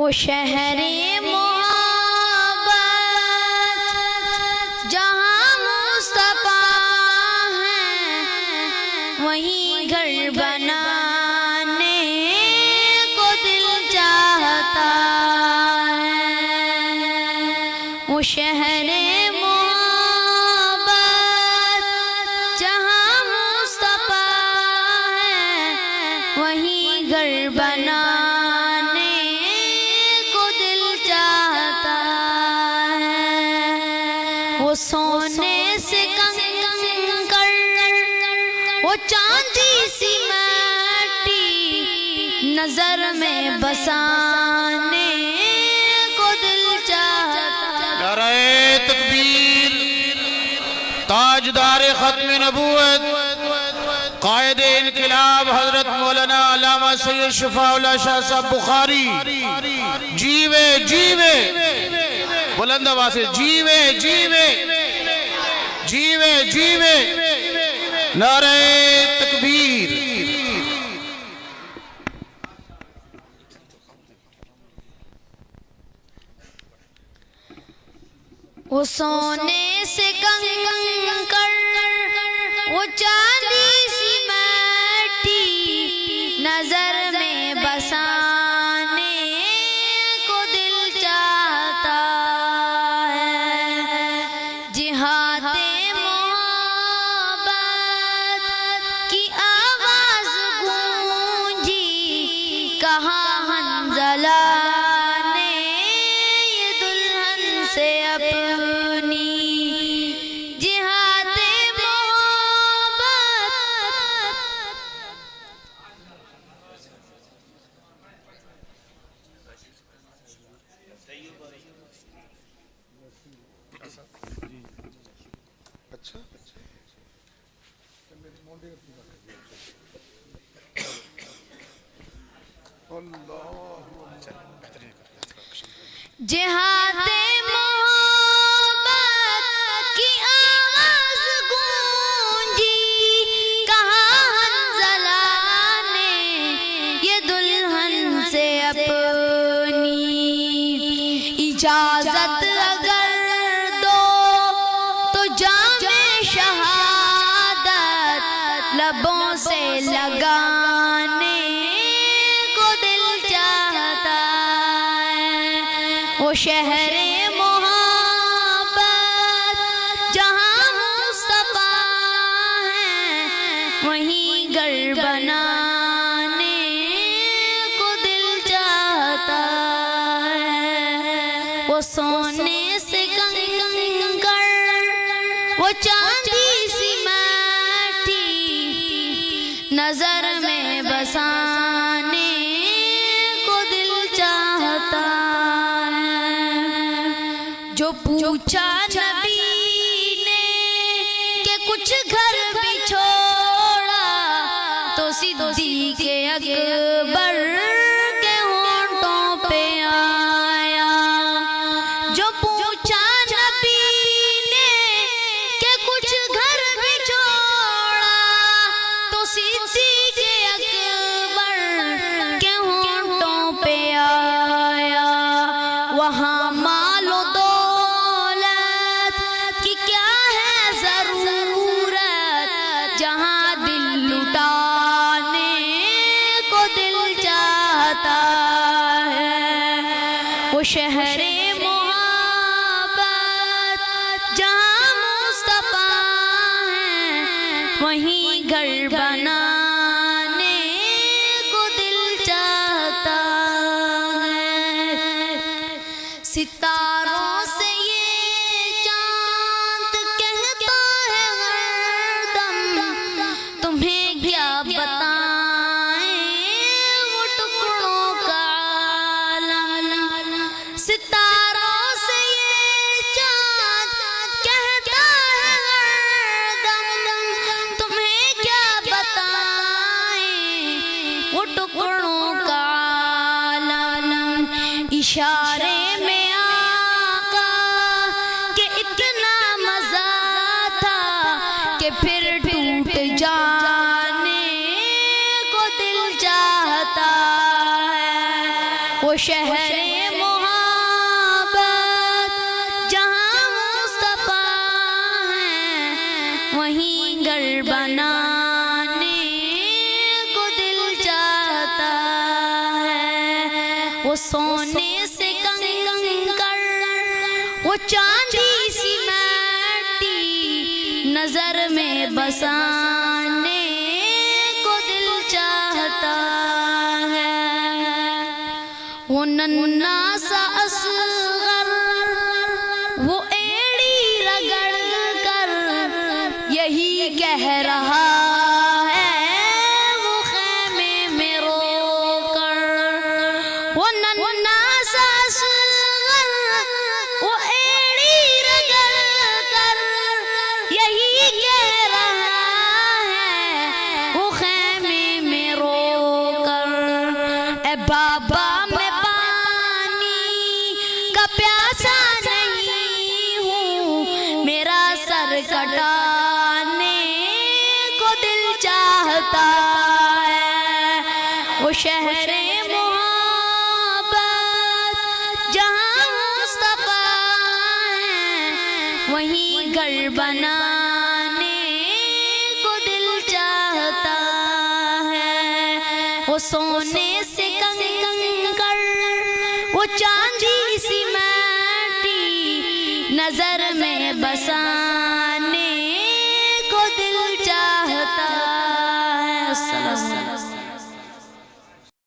وہ شہر محبت جہاں مصطفیٰ ہیں وہیں گھر بنانے کو دل چاہتا ہے۔ وہ شہر محبت جہاں مصطفیٰ ہیں وہیں گھر بنانے وہ سونے سے کنکر وہ چاندی سی مٹی نظر میں بسانے کو دل چاہتا۔ نعرہ تکبیر، تاجدار ختم نبوت، قائد انقلاب حضرت مولانا علامہ سید شفاء اللہ شاہ صاحب بخاری، جیوے جیوے بلند آواز سے جیوے جیوے جیوے جیوے، نعرہ تکبیر۔ وہ سونے سے کنکر وہ چاندی سی مٹی نظر میں بسانے کو دل چاہتا ہے۔ جہاد محبت کی آواز گونجی کہاں حنظلہ نے یہ دلہن سے اپنی جہاد محبت۔ جہاد محبت کی آواز گونجی کہاں حنظلہ نے یہ دلہن سے اپنی اجازت اگر دو تو جام شہادت لبوں سے لگانے کو دل چاہتا ہے۔ وہ شہر محبت جہاں مصطفیٰ ہیں وہیں گھر بنانے کو دل چاہتا ہے۔ وہ سونے سے کنکر وہ چاندی سی مٹی نظر میں بسانے کو دل چاہتا ہے۔ جو پوچھا نبی نے کہ کچھ گھر بھی چھوڑا تو صدیق اکبر کے ہونٹوں پہ آیا۔ جو پوچھا نبی نے کہ کچھ گھر بھی چھوڑا تو صدیق اکبر کے ہونٹوں پہ آیا۔ وہاں مال و دولت کی کیا ہے ضرورت جہاں دل لٹانے کو دل چاہتا ہے۔ وہ شہر محبت جہاں مصطفیٰ ہیں وہیں گھر بنانے کو دل چاہتا ہے۔ ستاروں سے یہ چاند کہتا ہے ہر دم تمہیں کیا بتائیں وہ ٹکڑوں کا عالم۔ ستاروں سے یہ چاند کہتا ہے ہر دم تمہیں کیا بتائیں وہ ٹکڑوں کا عالم۔ اشارے میں کہ اتنا مزہ تھا کہ پھر ٹوٹ جانے کو دل چاہتا ہے۔ وہ شہر محبت جہاں مصطفیٰ ہیں وہیں گھر بنانے کو دل چاہتا ہے. وہ سونے سے کنکر وہ چاندی سی مٹی نظر میں بسانے کو دل چاہتا ہے. وہ ننھا سا اصغر وہ ایڑی رگڑ کر یہی کہہ رہا ہے وہ خیمے میں رو کر. وہ ننھا سا اصغر وہ ایڑی رگڑ کر یہی کہہ رہا ہے وہ خیمے میں رو کر. اے بابا میں پانی کا پیاسا نہیں ہوں میرا سر کٹانے کو دل چاہتا ہے. وہ شہر محبت جہاں مصطفیٰ ہیں وہیں گھر بنانے کو دل چاہتا ہے. وہ سونے سے کنکر وہ چاندی سی مٹی نظر میں